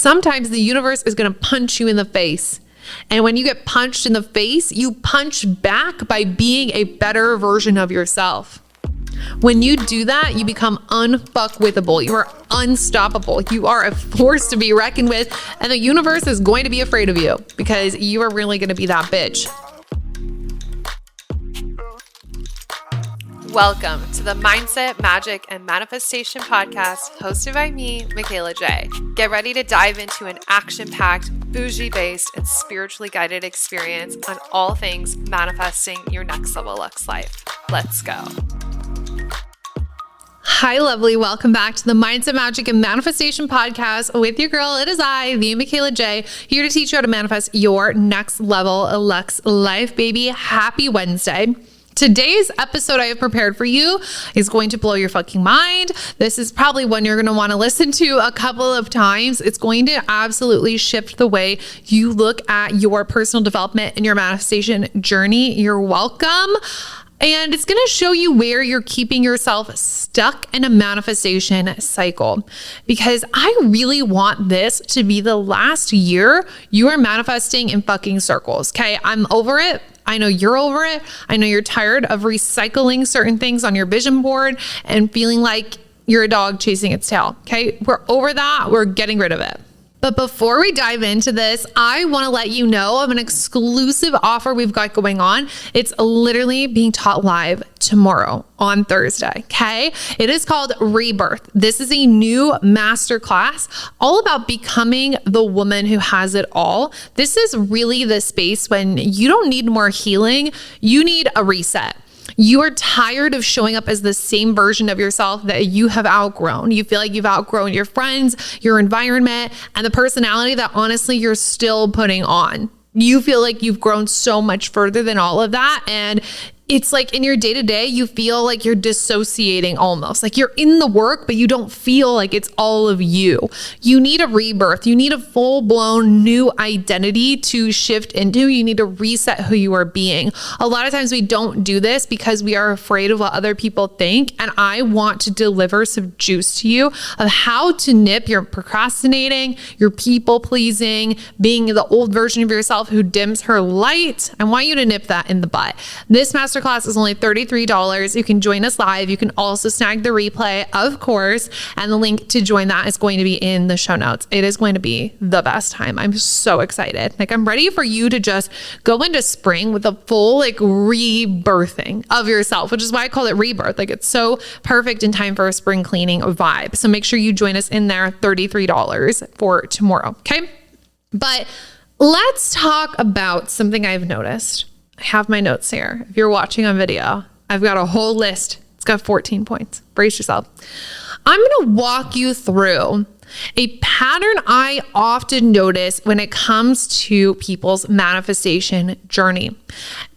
Sometimes the universe is going to punch you in the face. And when you get punched in the face, you punch back by being a better version of yourself. When you do that, you become unfuckwithable. You are unstoppable. You are a force to be reckoned with. And the universe is going to be afraid of you because you are really going to be that bitch. Welcome to the Mindset, Magic, and Manifestation podcast hosted by me, Michaela J. Get ready to dive into an action-packed, bougie-based, and spiritually guided experience on all things manifesting your next level Lux life. Let's go. Hi, lovely. Welcome back to the Mindset, Magic, and Manifestation podcast with your girl. It is I, the Michaela J, here to teach you how to manifest your next level Lux life, baby. Happy Wednesday. Today's episode I have prepared for you is going to blow your fucking mind. This is probably one you're going to want to listen to a couple of times. It's going to absolutely shift the way you look at your personal development and your manifestation journey. You're welcome. And it's going to show you where you're keeping yourself stuck in a manifestation cycle. Because I really want this to be the last year you are manifesting in fucking circles. Okay, I'm over it. I know you're over it. I know you're tired of recycling certain things on your vision board and feeling like you're a dog chasing its tail. Okay, we're over that. We're getting rid of it. But before we dive into this, I want to let you know of an exclusive offer we've got going on. It's literally being taught live tomorrow on Thursday, okay? It is called REBIRTH. This is a new masterclass all about becoming the woman who has it all. This is really the space when you don't need more healing, you need a reset. You are tired of showing up as the same version of yourself that you have outgrown. You feel like you've outgrown your friends, your environment, and the personality that honestly you're still putting on. You feel like you've grown so much further than all of that. And it's like in your day-to-day, you feel like you're dissociating almost. Like you're in the work, but you don't feel like it's all of you. You need a rebirth. You need a full-blown new identity to shift into. You need to reset who you are being. A lot of times we don't do this because we are afraid of what other people think. And I want to deliver some juice to you of how to nip your procrastinating, your people-pleasing, being the old version of yourself who dims her light. I want you to nip that in the butt. This masterclass is only $33. You can join us live. You can also snag the replay, of course, and the link to join that is going to be in the show notes. It is going to be the best time. I'm so excited. Like I'm ready for you to just go into spring with a full rebirthing of yourself, which is why I call it rebirth. Like it's so perfect in time for a spring cleaning vibe. So make sure you join us in there, $33 for tomorrow. Okay. But let's talk about something I've noticed. I have my notes here. If you're watching on video, I've got a whole list. It's got 14 points. Brace yourself. I'm going to walk you through a pattern I often notice when it comes to people's manifestation journey.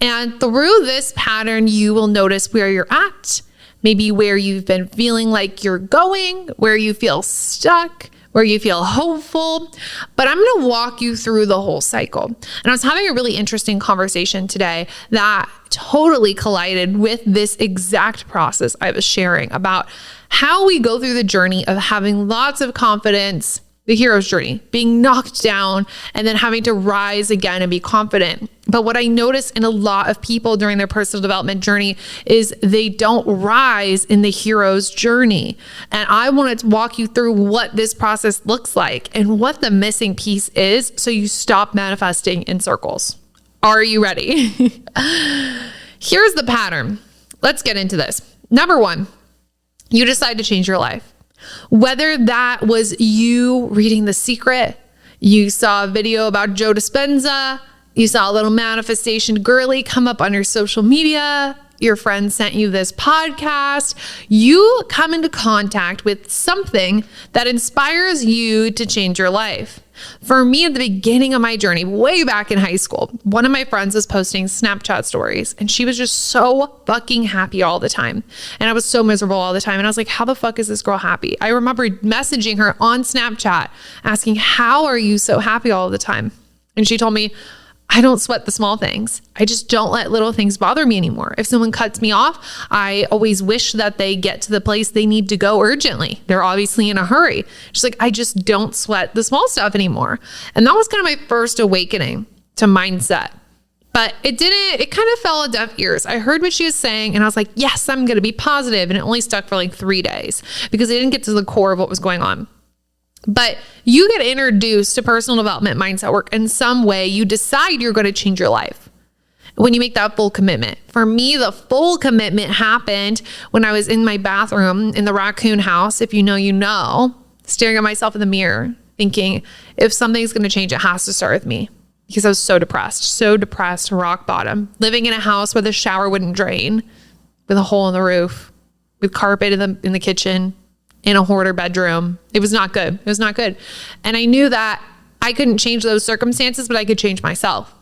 And through this pattern, you will notice where you're at, maybe where you've been feeling like you're going, where you feel stuck, where you feel hopeful, but I'm going to walk you through the whole cycle. And I was having a really interesting conversation today that totally collided with this exact process I was sharing about how we go through the journey of having lots of confidence, the hero's journey, being knocked down and then having to rise again and be confident. But what I notice in a lot of people during their personal development journey is they don't rise in the hero's journey. And I wanted to walk you through what this process looks like and what the missing piece is so you stop manifesting in circles. Are you ready? Here's the pattern. Let's get into this. Number one, you decide to change your life. Whether that was you reading The Secret, you saw a video about Joe Dispenza, you saw a little manifestation girly come up on your social media, your friend sent you this podcast, you come into contact with something that inspires you to change your life. For me, at the beginning of my journey, way back in high school, one of my friends was posting Snapchat stories and she was just so fucking happy all the time. And I was so miserable all the time. And I was like, how the fuck is this girl happy? I remember messaging her on Snapchat asking, how are you so happy all the time? And she told me, I don't sweat the small things. I just don't let little things bother me anymore. If someone cuts me off, I always wish that they get to the place they need to go urgently. They're obviously in a hurry. Just like, I just don't sweat the small stuff anymore. And that was kind of my first awakening to mindset. But it kind of fell on deaf ears. I heard what she was saying and I was like, yes, I'm going to be positive. And it only stuck for like 3 days because I didn't get to the core of what was going on. But you get introduced to personal development mindset work in some way. You decide you're going to change your life when you make that full commitment. For me, the full commitment happened when I was in my bathroom in the raccoon house. If you know, you know, staring at myself in the mirror, thinking if something's going to change, it has to start with me. Because I was so depressed, rock bottom, living in a house where the shower wouldn't drain, with a hole in the roof, with carpet in the kitchen, in a hoarder bedroom. It was not good. It was not good. And I knew that I couldn't change those circumstances, but I could change myself.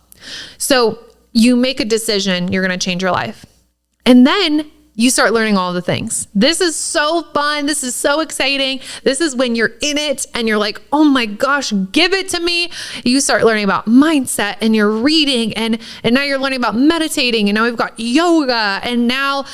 So you make a decision, you're going to change your life. And then you start learning all the things. This is so fun. This is so exciting. This is when you're in it and you're like, oh my gosh, give it to me. You start learning about mindset and you're reading and now you're learning about meditating and now we've got yoga and now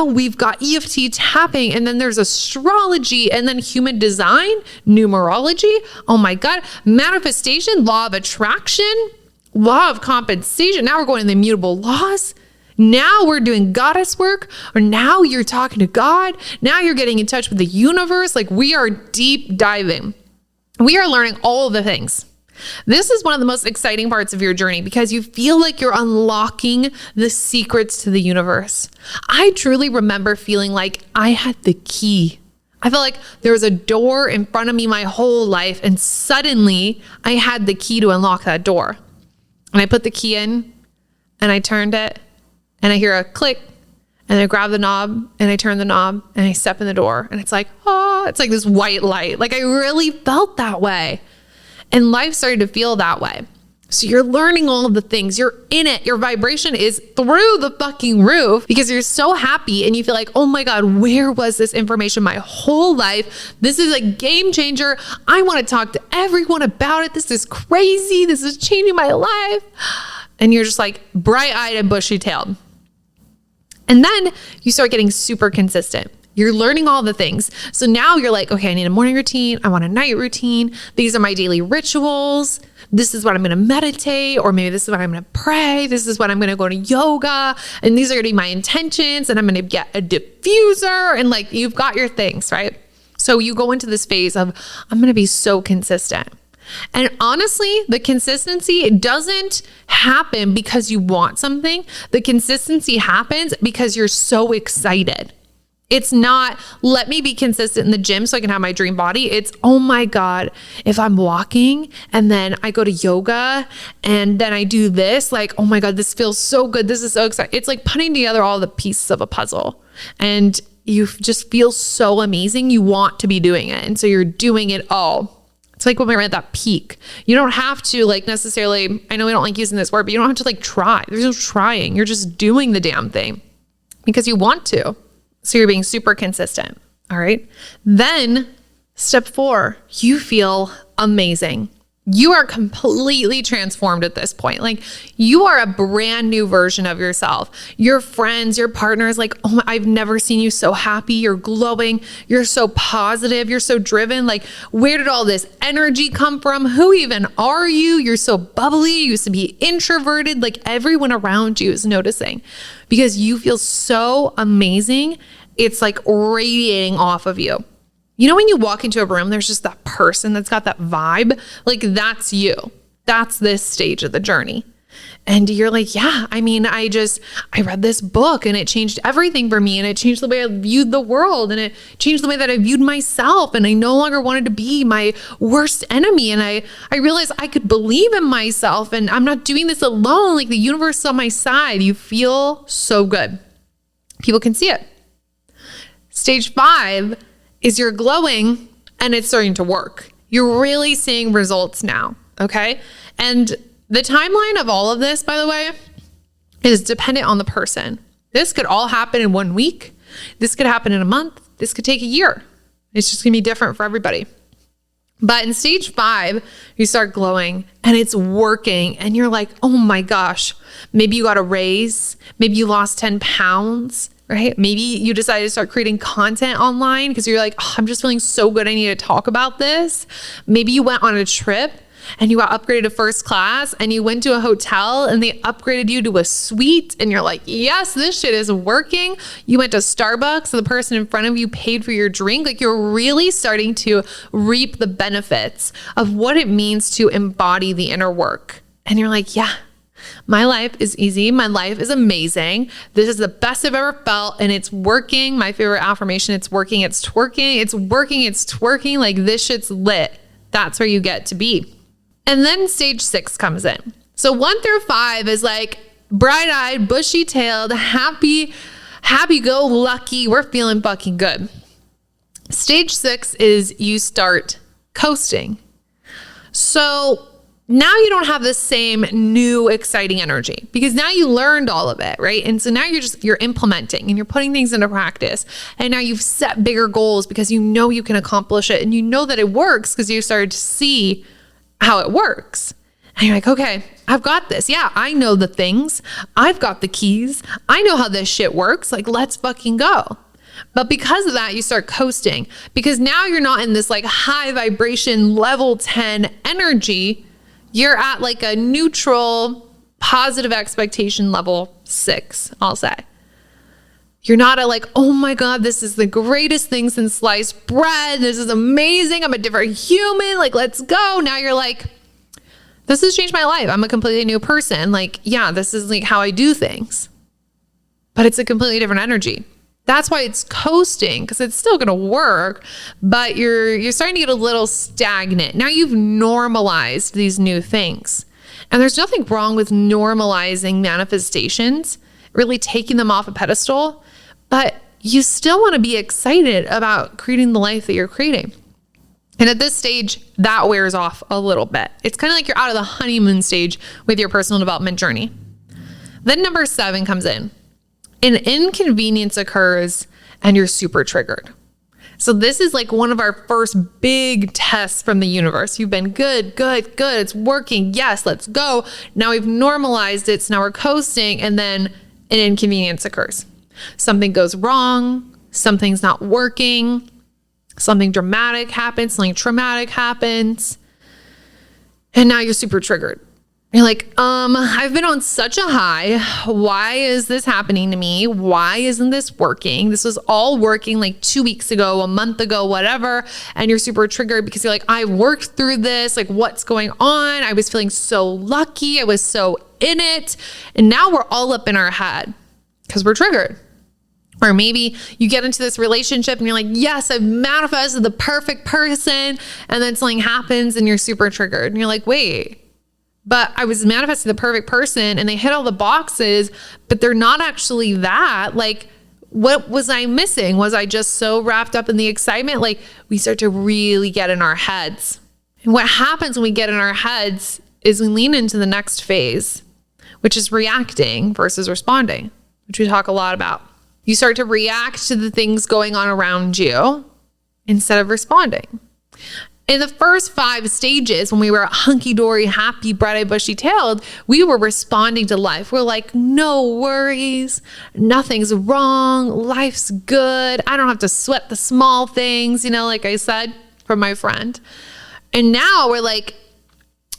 we've got EFT tapping and then there's astrology and then human design, numerology. Oh my God, manifestation, law of attraction, law of compensation. Now we're going to the immutable laws. Now we're doing goddess work, or now you're talking to God. Now you're getting in touch with the universe. Like we are deep diving. We are learning all of the things. This is one of the most exciting parts of your journey because you feel like you're unlocking the secrets to the universe. I truly remember feeling like I had the key. I felt like there was a door in front of me my whole life, and suddenly I had the key to unlock that door. And I put the key in and I turned it. And I hear a click and I grab the knob and I turn the knob and I step in the door and it's like, oh, it's like this white light. Like I really felt that way. And life started to feel that way. So you're learning all of the things. You're in it. Your vibration is through the fucking roof because you're so happy and you feel like, oh my God, where was this information my whole life? This is a game changer. I want to talk to everyone about it. This is crazy. This is changing my life. And you're just like bright-eyed and bushy-tailed. And then you start getting super consistent. You're learning all the things. So now you're like, okay, I need a morning routine. I want a night routine. These are my daily rituals. This is what I'm going to meditate, or maybe this is what I'm going to pray. This is what I'm going to go to yoga. And these are going to be my intentions. And I'm going to get a diffuser. And like, you've got your things, right? So you go into this phase of, I'm going to be so consistent. And honestly, the consistency doesn't happen because you want something. The consistency happens because you're so excited. It's not, let me be consistent in the gym so I can have my dream body. It's, oh my God, if I'm walking and then I go to yoga and then I do this, like, oh my God, this feels so good. This is so exciting. It's like putting together all the pieces of a puzzle and you just feel so amazing. You want to be doing it. And so you're doing it all. It's like when we're at that peak. You don't have to like necessarily, I know we don't like using this word, but you don't have to like try. There's no trying. You're just doing the damn thing because you want to. So you're being super consistent. All right. Then step 4, you feel amazing. You are completely transformed at this point. Like you are a brand new version of yourself. Your friends, your partner is like, oh, I've never seen you so happy. You're glowing. You're so positive. You're so driven. Like, where did all this energy come from? Who even are you? You're so bubbly. You used to be introverted. Like everyone around you is noticing because you feel so amazing. It's like radiating off of you. You know, when you walk into a room, there's just that person that's got that vibe. Like that's you. That's this stage of the journey. And you're like, yeah, I mean, I read this book and it changed everything for me. And it changed the way I viewed the world. And it changed the way that I viewed myself. And I no longer wanted to be my worst enemy. And I realized I could believe in myself and I'm not doing this alone. Like the universe is on my side. You feel so good. People can see it. Stage 5 is you're glowing and it's starting to work. You're really seeing results now, okay? And the timeline of all of this, by the way, is dependent on the person. This could all happen in 1 week. This could happen in a month. This could take a year. It's just gonna be different for everybody. But in stage 5, you start glowing and it's working and you're like, oh my gosh, maybe you got a raise, maybe you lost 10 pounds, right? Maybe you decided to start creating content online because you're like, oh, I'm just feeling so good. I need to talk about this. Maybe you went on a trip and you got upgraded to first class and you went to a hotel and they upgraded you to a suite and you're like, yes, this shit is working. You went to Starbucks, so the person in front of you paid for your drink. Like, you're really starting to reap the benefits of what it means to embody the inner work. And you're like, yeah, my life is easy. My life is amazing. This is the best I've ever felt and it's working. My favorite affirmation, it's working, it's twerking, it's working, it's twerking. Like, this shit's lit. That's where you get to be. And then stage 6 comes in. So 1 through 5 is like bright-eyed, bushy-tailed, happy go lucky. We're feeling fucking good. Stage 6 is you start coasting. So now you don't have the same new exciting energy because now you learned all of it, right? And so now you're implementing and you're putting things into practice. And now you've set bigger goals because you know you can accomplish it and you know that it works because you started to see how it works. And you're like, okay, I've got this. Yeah, I know the things. I've got the keys. I know how this shit works. Like, let's fucking go. But because of that, you start coasting because now you're not in this like high vibration level 10 energy. You're at like a neutral, positive expectation level 6, I'll say. You're not at like, oh my God, this is the greatest thing since sliced bread. This is amazing. I'm a different human. Like, let's go. Now you're like, this has changed my life. I'm a completely new person. Like, yeah, this is like how I do things. But it's a completely different energy. That's why it's coasting, because it's still going to work, but you're starting to get a little stagnant. Now you've normalized these new things. And there's nothing wrong with normalizing manifestations, really taking them off a pedestal, but you still want to be excited about creating the life that you're creating. And at this stage, that wears off a little bit. It's kind of like you're out of the honeymoon stage with your personal development journey. Then number 7 comes in. An inconvenience occurs and you're super triggered. So this is like one of our first big tests from the universe. You've been good. It's working. Yes, let's go. Now we've normalized it. So now we're coasting and then an inconvenience occurs. Something goes wrong. Something's not working. Something dramatic happens. Something traumatic happens. And now you're super triggered. You're like, I've been on such a high. Why is this happening to me? Why isn't this working? This was all working like 2 weeks ago, a month ago, whatever. And you're super triggered because you're like, I worked through this. Like, what's going on? I was feeling so lucky. I was so in it. And now we're all up in our head because we're triggered. Or maybe you get into this relationship and you're like, yes, I've manifested the perfect person. And then something happens and you're super triggered. And you're like, wait. But I was manifesting the perfect person and they hit all the boxes, but they're not actually that. Like, what was I missing? Was I just so wrapped up in the excitement? Like, we start to really get in our heads. And what happens when we get in our heads is we lean into the next phase, which is reacting versus responding, which we talk a lot about. You start to react to the things going on around you instead of responding. In the first 5 stages, when we were hunky-dory, happy, bright-eyed, bushy-tailed, we were responding to life. We're like, no worries, nothing's wrong, life's good. I don't have to sweat the small things, like I said from my friend. And now we're like,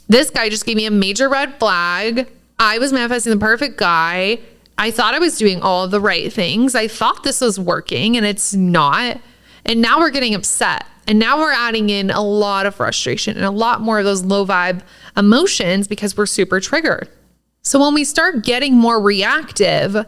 this guy just gave me a major red flag. I was manifesting the perfect guy. I thought I was doing all of the right things. I thought this was working and it's not. And now we're getting upset. And now we're adding in a lot of frustration and a lot more of those low vibe emotions because we're super triggered. So when we start getting more reactive,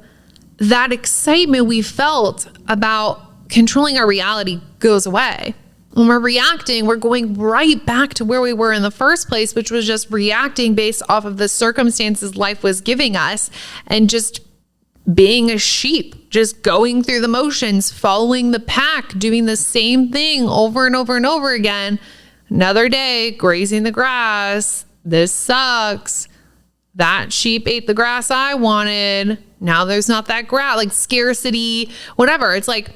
that excitement we felt about controlling our reality goes away. When we're reacting, we're going right back to where we were in the first place, which was just reacting based off of the circumstances life was giving us and just being a sheep, just going through the motions, following the pack, doing the same thing over and over and over again. Another day, grazing the grass. This sucks. That sheep ate the grass I wanted. Now there's not that grass, like scarcity, whatever. It's like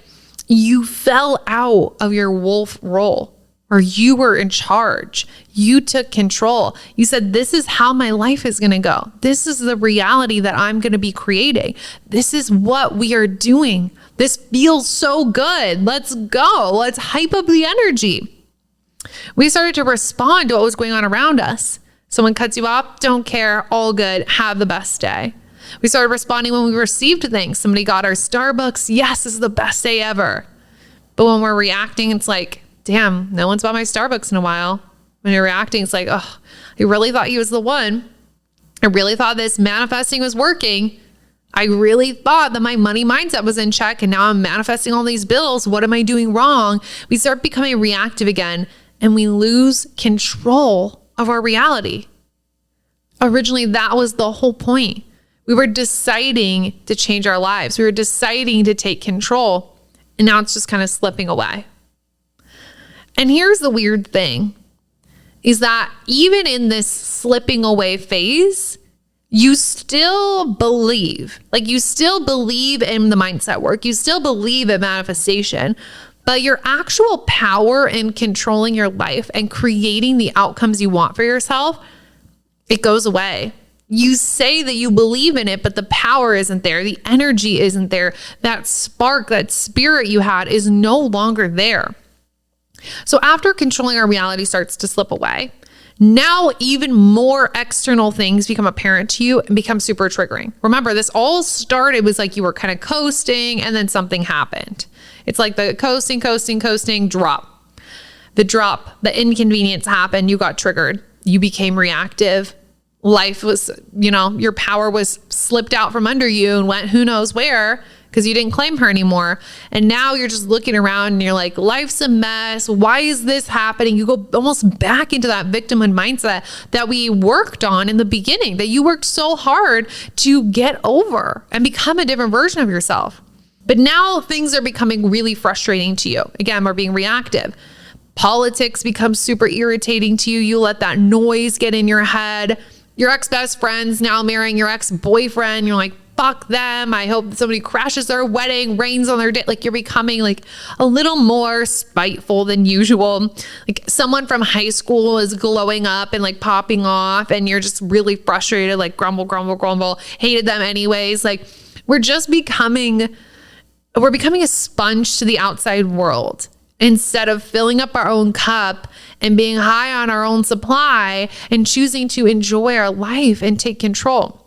you fell out of your wolf role, where you were in charge. You took control. You said, this is how my life is going to go. This is the reality that I'm going to be creating. This is what we are doing. This feels so good. Let's go. Let's hype up the energy. We started to respond to what was going on around us. Someone cuts you off, don't care, all good, have the best day. We started responding when we received things. Somebody got our Starbucks, yes, this is the best day ever. But when we're reacting, it's like, damn, no one's bought my Starbucks in a while. When you're reacting, it's like, oh, I really thought he was the one. I really thought this manifesting was working. I really thought that my money mindset was in check, and now I'm manifesting all these bills. What am I doing wrong? We start becoming reactive again, and we lose control of our reality. Originally, that was the whole point. We were deciding to change our lives. We were deciding to take control, and now it's just kind of slipping away. And here's the weird thing, is that even in this slipping away phase, you still believe. Like, you still believe in the mindset work. You still believe in manifestation, but your actual power in controlling your life and creating the outcomes you want for yourself, it goes away. You say that you believe in it, but the power isn't there. The energy isn't there. That spark, that spirit you had is no longer there. So after controlling our reality starts to slip away, now even more external things become apparent to you and become super triggering. Remember, this all started was like you were kind of coasting and then something happened. It's like the coasting, drop. The drop, the inconvenience happened. You got triggered. You became reactive. Life was, your power was slipped out from under you and went who knows where, because you didn't claim her anymore. And now you're just looking around and you're like, life's a mess. Why is this happening? You go almost back into that victimhood mindset that we worked on in the beginning, that you worked so hard to get over and become a different version of yourself. But now things are becoming really frustrating to you. Again, we're being reactive. Politics becomes super irritating to you. You let that noise get in your head. Your ex-best friend's now marrying your ex-boyfriend. You're like, fuck them. I hope somebody crashes their wedding, rains on their day. Like, you're becoming like a little more spiteful than usual. Like, someone from high school is glowing up and like popping off, and you're just really frustrated, like grumble, hated them anyways. Like, we're becoming a sponge to the outside world instead of filling up our own cup and being high on our own supply and choosing to enjoy our life and take control.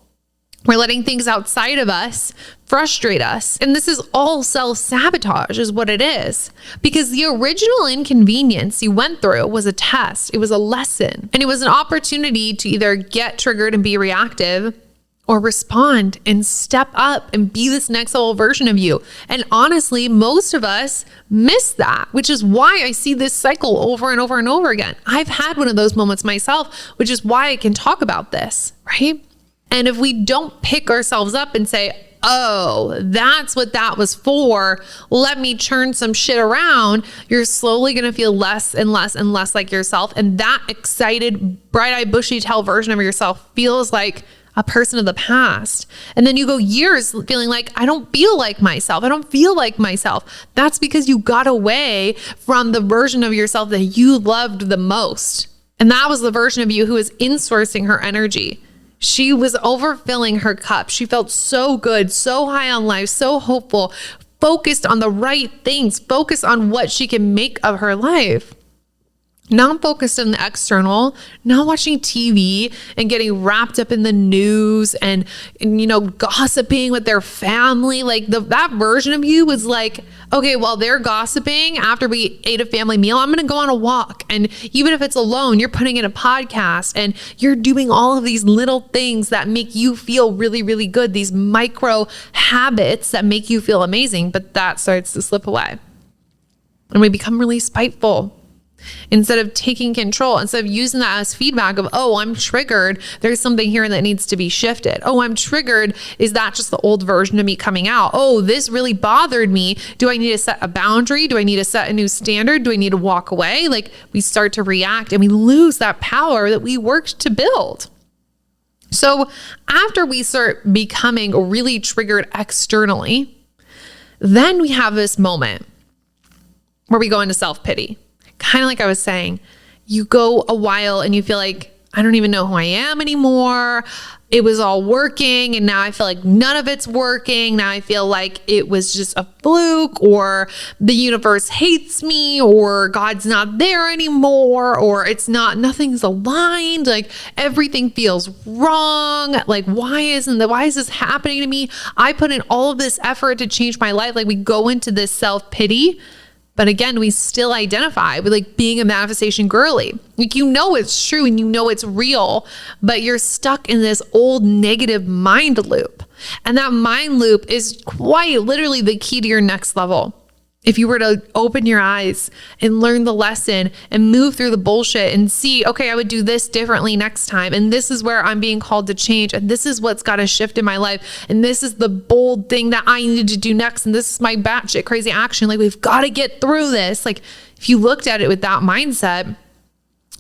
We're letting things outside of us frustrate us. And this is all self-sabotage is what it is. Because the original inconvenience you went through was a test. It was a lesson. And it was an opportunity to either get triggered and be reactive, or respond and step up and be this next level version of you. And honestly, most of us miss that, which is why I see this cycle over and over and over again. I've had one of those moments myself, which is why I can talk about this, right? And if we don't pick ourselves up and say, oh, that's what that was for, let me turn some shit around, you're slowly going to feel less and less and less like yourself. And that excited, bright-eyed, bushy-tailed version of yourself feels like a person of the past. And then you go years feeling like, I don't feel like myself. I don't feel like myself. That's because you got away from the version of yourself that you loved the most. And that was the version of you who was insourcing her energy. She was overfilling her cup. She felt so good, so high on life, so hopeful, focused on the right things, focused on what she can make of her life. Not focused on the external, not watching TV and getting wrapped up in the news and gossiping with their family. Like that version of you was like, okay, while they're gossiping after we ate a family meal, I'm going to go on a walk. And even if it's alone, you're putting in a podcast and you're doing all of these little things that make you feel really, really good. These micro habits that make you feel amazing, but that starts to slip away. And we become really spiteful. Instead of taking control, instead of using that as feedback of, oh, I'm triggered, there's something here that needs to be shifted. Oh, I'm triggered. Is that just the old version of me coming out? Oh, this really bothered me. Do I need to set a boundary? Do I need to set a new standard? Do I need to walk away? Like, we start to react and we lose that power that we worked to build. So after we start becoming really triggered externally, then we have this moment where we go into self-pity. kind of like I was saying, you go a while and you feel like, I don't even know who I am anymore. It was all working and now I feel like none of it's working. Now I feel like it was just a fluke, or the universe hates me, or God's not there anymore, or nothing's aligned. Like everything feels wrong. Like why is this happening to me? I put in all of this effort to change my life. Like we go into this self-pity. But again, we still identify with like being a manifestation girly. Like, it's true and it's real, but you're stuck in this old negative mind loop. And that mind loop is quite literally the key to your next level. If you were to open your eyes and learn the lesson and move through the bullshit and see, okay, I would do this differently next time. And this is where I'm being called to change. And this is what's got to shift in my life. And this is the bold thing that I need to do next. And this is my batshit crazy action. Like, we've got to get through this. Like, if you looked at it with that mindset,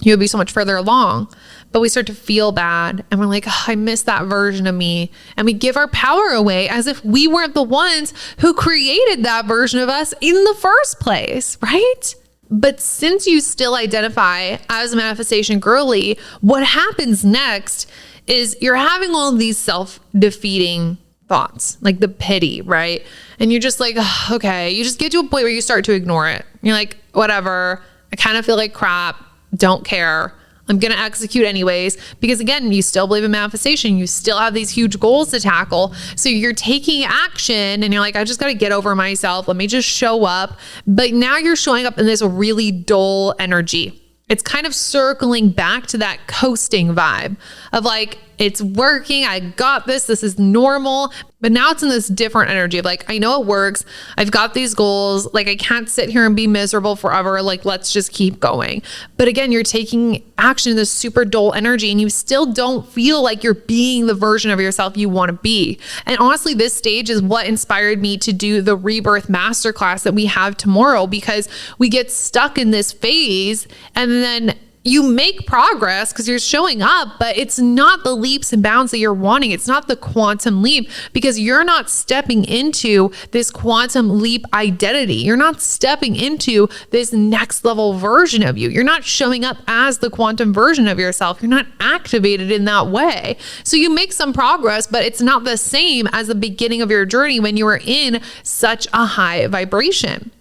you would be so much further along. But we start to feel bad and we're like, oh, I miss that version of me. And we give our power away as if we weren't the ones who created that version of us in the first place, right? But since you still identify as a manifestation girly, what happens next is you're having all of these self-defeating thoughts, like the pity, right? And you're just like, oh, okay, you just get to a point where you start to ignore it. You're like, whatever, I kind of feel like crap, don't care. I'm going to execute anyways, because again, you still believe in manifestation. You still have these huge goals to tackle. So you're taking action and you're like, I just got to get over myself. Let me just show up. But now you're showing up in this really dull energy. It's kind of circling back to that coasting vibe of like, it's working. I got this. This is normal. But now it's in this different energy of like, I know it works. I've got these goals. Like, I can't sit here and be miserable forever. Like, let's just keep going. But again, you're taking action in this super dull energy and you still don't feel like you're being the version of yourself you want to be. And honestly, this stage is what inspired me to do the Rebirth Masterclass that we have tomorrow, because we get stuck in this phase and then you make progress because you're showing up, but it's not the leaps and bounds that you're wanting. It's not the quantum leap, because you're not stepping into this quantum leap identity. You're not stepping into this next level version of you. You're not showing up as the quantum version of yourself. You're not activated in that way. So you make some progress, but it's not the same as the beginning of your journey when you were in such a high vibration.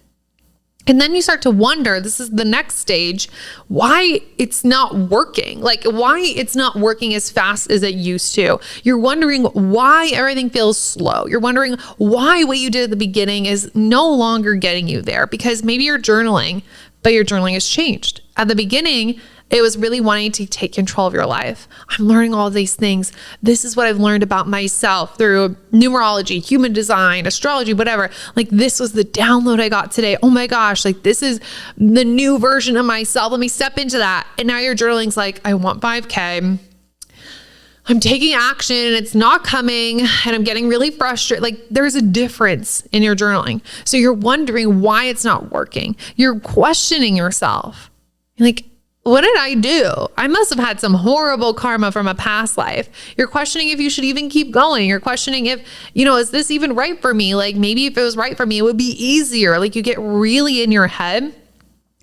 And then you start to wonder, this is the next stage, why it's not working. Like, why it's not working as fast as it used to. You're wondering why everything feels slow. You're wondering why what you did at the beginning is no longer getting you there, because maybe you're journaling, but your journaling has changed. At the beginning, it was really wanting to take control of your life. I'm learning all these things. This is what I've learned about myself through numerology, human design, astrology, whatever. Like, this was the download I got today. Oh my gosh, like, this is the new version of myself. Let me step into that. And now your journaling's like, I want 5K. I'm taking action and it's not coming and I'm getting really frustrated. Like, there's a difference in your journaling. So you're wondering why it's not working. You're questioning yourself. You're like, what did I do? I must have had some horrible karma from a past life. You're questioning if you should even keep going. You're questioning if, is this even right for me? Like, maybe if it was right for me, it would be easier. Like, you get really in your head.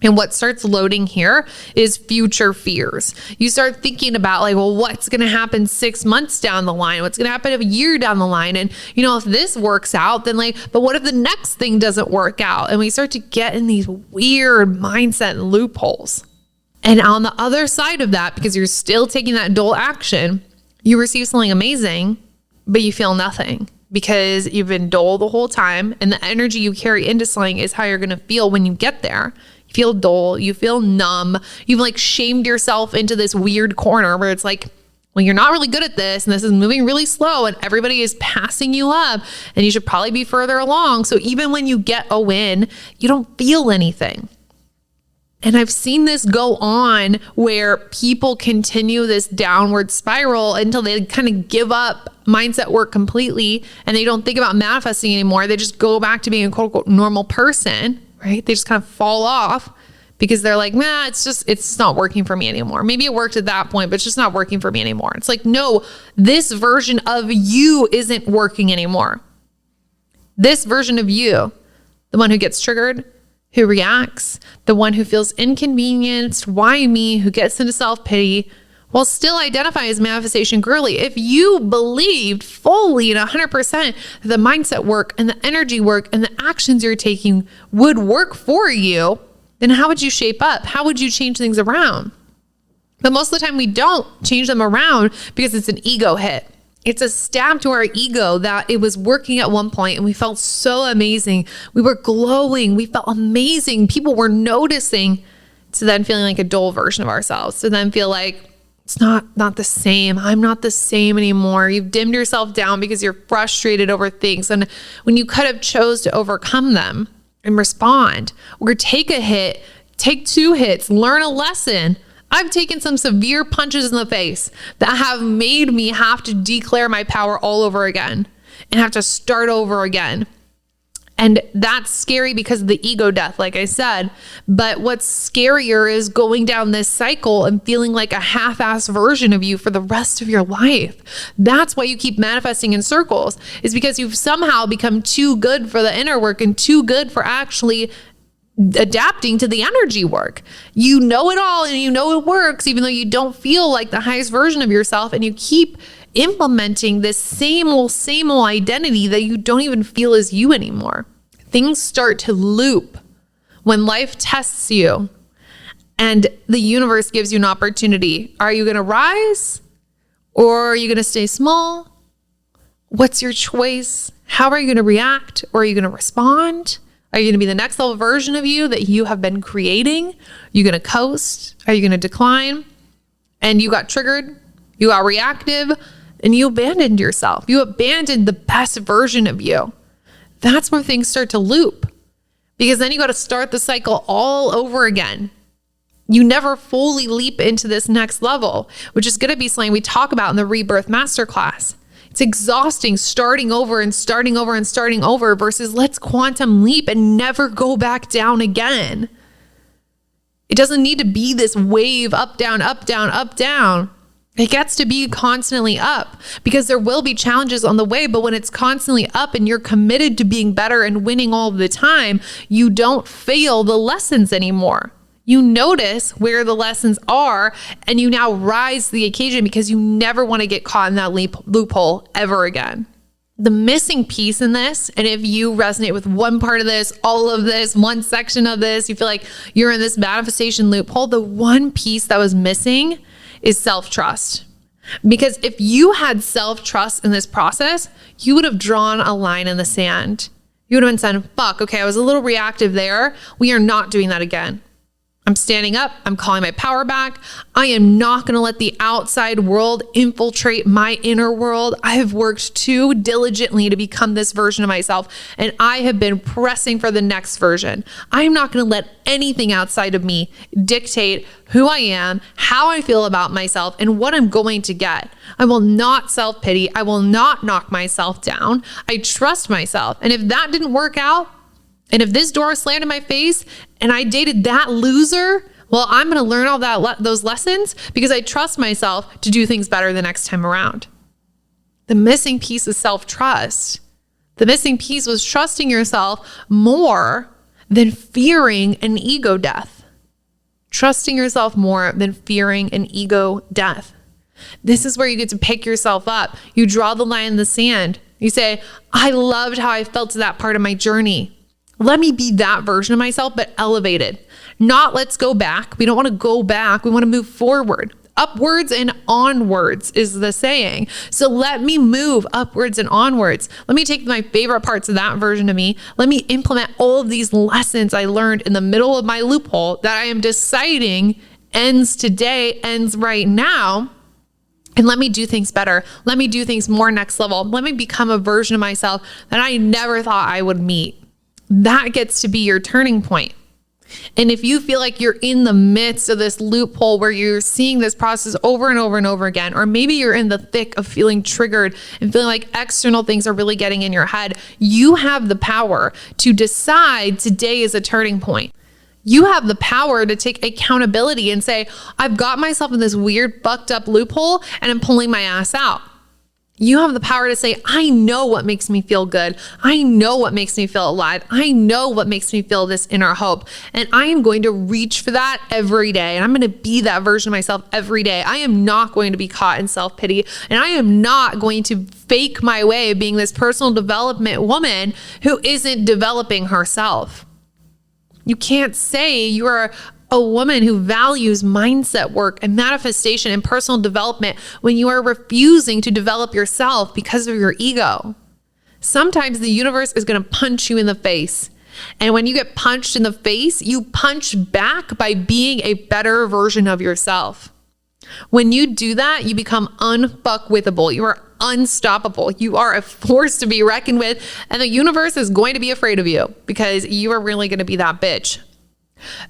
And what starts loading here is future fears. You start thinking about like, well, what's going to happen 6 months down the line? What's going to happen a year down the line? And, if this works out, then but what if the next thing doesn't work out? And we start to get in these weird mindset loopholes. And on the other side of that, because you're still taking that dull action, you receive something amazing, but you feel nothing because you've been dull the whole time. And the energy you carry into something is how you're going to feel when you get there. You feel dull, you feel numb, you've like shamed yourself into this weird corner where it's like, well, you're not really good at this and this is moving really slow and everybody is passing you up and you should probably be further along. So even when you get a win, you don't feel anything. And I've seen this go on where people continue this downward spiral until they kind of give up mindset work completely and they don't think about manifesting anymore. They just go back to being a quote unquote normal person, right? They just kind of fall off because they're like, nah, it's not working for me anymore. Maybe it worked at that point, but it's just not working for me anymore. It's like, no, this version of you isn't working anymore. This version of you, the one who gets triggered, who reacts, the one who feels inconvenienced, why me, who gets into self-pity, while still identify as manifestation girly. If you believed fully and 100% that the mindset work and the energy work and the actions you're taking would work for you, then how would you shape up? How would you change things around? But most of the time we don't change them around because it's an ego hit. It's a stab to our ego that it was working at one point and we felt so amazing. We were glowing. We felt amazing. People were noticing, to then feeling like a dull version of ourselves, to then feel like, it's not the same. I'm not the same anymore. You've dimmed yourself down because you're frustrated over things. And when you could have chose to overcome them and respond or take a hit, take 2 hits, learn a lesson. I've taken some severe punches in the face that have made me have to declare my power all over again and have to start over again. And that's scary because of the ego death, like I said. But what's scarier is going down this cycle and feeling like a half-assed version of you for the rest of your life. That's why you keep manifesting in circles, is because you've somehow become too good for the inner work and too good for actually adapting to the energy work. You know it all and you know it works, even though you don't feel like the highest version of yourself, and you keep implementing this same old identity that you don't even feel is you anymore. Things start to loop when life tests you and the universe gives you an opportunity. Are you going to rise or are you going to stay small? What's your choice? How are you going to react? Or are you going to respond? Are you going to be the next level version of you that you have been creating? Are you going to coast? Are you going to decline? And you got triggered, you got reactive, and you abandoned yourself. You abandoned the best version of you. That's where things start to loop, because then you got to start the cycle all over again. You never fully leap into this next level, which is going to be something we talk about in the Rebirth Masterclass. It's exhausting starting over and starting over and starting over versus let's quantum leap and never go back down again. It doesn't need to be this wave up, down, up, down, up, down. It gets to be constantly up because there will be challenges on the way. But when it's constantly up and you're committed to being better and winning all the time, you don't fail the lessons anymore. You notice where the lessons are and you now rise to the occasion because you never want to get caught in that loophole ever again. The missing piece in this, and if you resonate with one part of this, all of this, one section of this, you feel like you're in this manifestation loophole, the one piece that was missing is self-trust. Because if you had self-trust in this process, you would have drawn a line in the sand. You would have been saying, fuck, okay, I was a little reactive there. We are not doing that again. I'm standing up. I'm calling my power back. I am not going to let the outside world infiltrate my inner world. I have worked too diligently to become this version of myself, and I have been pressing for the next version. I am not going to let anything outside of me dictate who I am, how I feel about myself, and what I'm going to get. I will not self-pity. I will not knock myself down. I trust myself. And if that didn't work out, and if this door slammed in my face and I dated that loser, well, I'm going to learn all those lessons because I trust myself to do things better the next time around. The missing piece is self-trust. The missing piece was trusting yourself more than fearing an ego death. Trusting yourself more than fearing an ego death. This is where you get to pick yourself up. You draw the line in the sand. You say, I loved how I felt to that part of my journey. Let me be that version of myself, but elevated. Not let's go back. We don't want to go back. We want to move forward. Upwards and onwards is the saying. So let me move upwards and onwards. Let me take my favorite parts of that version of me. Let me implement all of these lessons I learned in the middle of my loophole that I am deciding ends today, ends right now. And let me do things better. Let me do things more next level. Let me become a version of myself that I never thought I would meet. That gets to be your turning point. And if you feel like you're in the midst of this loophole where you're seeing this process over and over and over again, or maybe you're in the thick of feeling triggered and feeling like external things are really getting in your head, you have the power to decide today is a turning point. You have the power to take accountability and say, I've got myself in this weird, fucked up loophole and I'm pulling my ass out. You have the power to say, I know what makes me feel good. I know what makes me feel alive. I know what makes me feel this inner hope. And I am going to reach for that every day. And I'm going to be that version of myself every day. I am not going to be caught in self-pity. And I am not going to fake my way of being this personal development woman who isn't developing herself. You can't say you are a woman who values mindset work and manifestation and personal development when you are refusing to develop yourself because of your ego. Sometimes the universe is going to punch you in the face. And when you get punched in the face, you punch back by being a better version of yourself. When you do that, you become unfuckwithable. You are unstoppable. You are a force to be reckoned with. And the universe is going to be afraid of you because you are really going to be that bitch.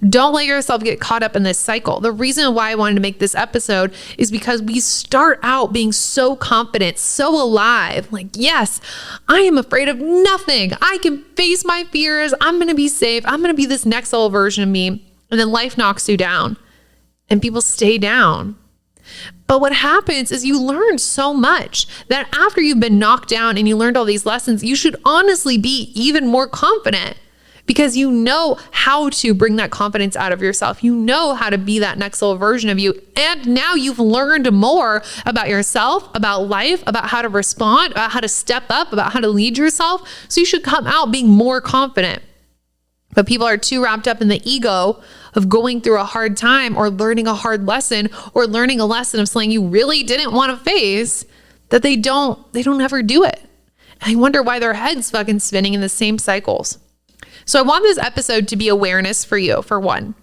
Don't let yourself get caught up in this cycle. The reason why I wanted to make this episode is because we start out being so confident, so alive. Like, yes, I am afraid of nothing. I can face my fears. I'm going to be safe. I'm going to be this next level version of me. And then life knocks you down and people stay down. But what happens is you learn so much that after you've been knocked down and you learned all these lessons, you should honestly be even more confident. Because you know how to bring that confidence out of yourself. You know how to be that next level version of you. And now you've learned more about yourself, about life, about how to respond, about how to step up, about how to lead yourself. So you should come out being more confident. But people are too wrapped up in the ego of going through a hard time or learning a hard lesson or learning a lesson of something you really didn't want to face that they don't ever do it. And I wonder why their head's fucking spinning in the same cycles. So I want this episode to be awareness for you, for one.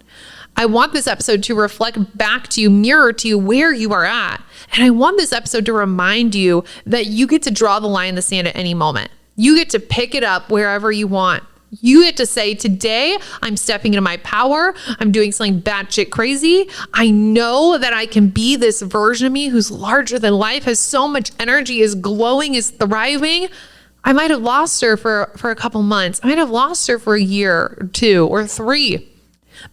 I want this episode to reflect back to you, mirror to you where you are at. And I want this episode to remind you that you get to draw the line in the sand at any moment. You get to pick it up wherever you want. You get to say, today I'm stepping into my power. I'm doing something batshit crazy. I know that I can be this version of me who's larger than life, has so much energy, is glowing, is thriving. I might have lost her for a couple months. I might have lost her for a year or 2 or 3.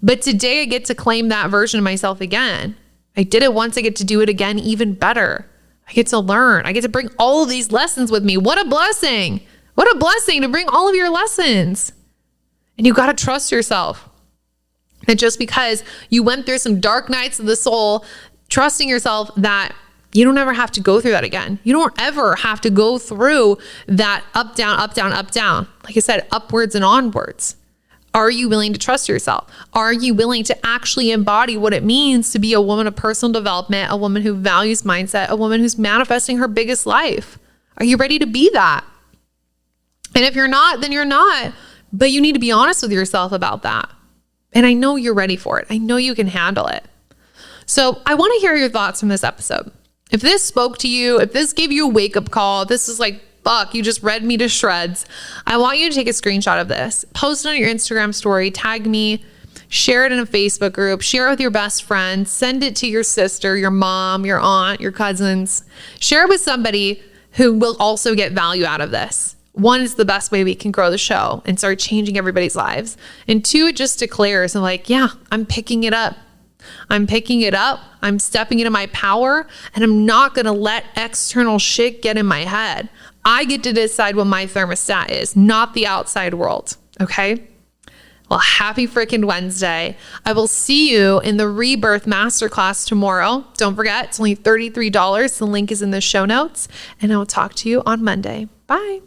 But today I get to claim that version of myself again. I did it once. I get to do it again, even better. I get to learn. I get to bring all of these lessons with me. What a blessing. What a blessing to bring all of your lessons. And you got to trust yourself. And just because you went through some dark nights of the soul, trusting yourself that you don't ever have to go through that again. You don't ever have to go through that up, down, up, down, up, down. Like I said, upwards and onwards. Are you willing to trust yourself? Are you willing to actually embody what it means to be a woman of personal development, a woman who values mindset, a woman who's manifesting her biggest life? Are you ready to be that? And if you're not, then you're not. But you need to be honest with yourself about that. And I know you're ready for it. I know you can handle it. So I want to hear your thoughts from this episode. If this spoke to you, if this gave you a wake-up call, this is like, fuck, you just read me to shreds. I want you to take a screenshot of this, post it on your Instagram story, tag me, share it in a Facebook group, share it with your best friend, send it to your sister, your mom, your aunt, your cousins. Share it with somebody who will also get value out of this. 1, is the best way we can grow the show and start changing everybody's lives. And 2, it just declares and like, yeah, I'm picking it up. I'm picking it up. I'm stepping into my power and I'm not going to let external shit get in my head. I get to decide what my thermostat is, not the outside world. Okay. Well, happy freaking Wednesday. I will see you in the Rebirth Masterclass tomorrow. Don't forget, it's only $33. The link is in the show notes and I will talk to you on Monday. Bye.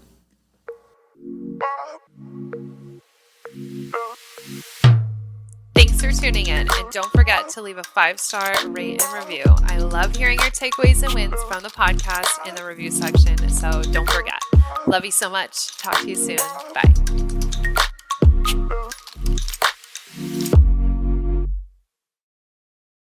Thanks for tuning in, and don't forget to leave a 5-star rate and review. I love hearing your takeaways and wins from the podcast in the review section, so don't forget. Love you so much. Talk to you soon. Bye.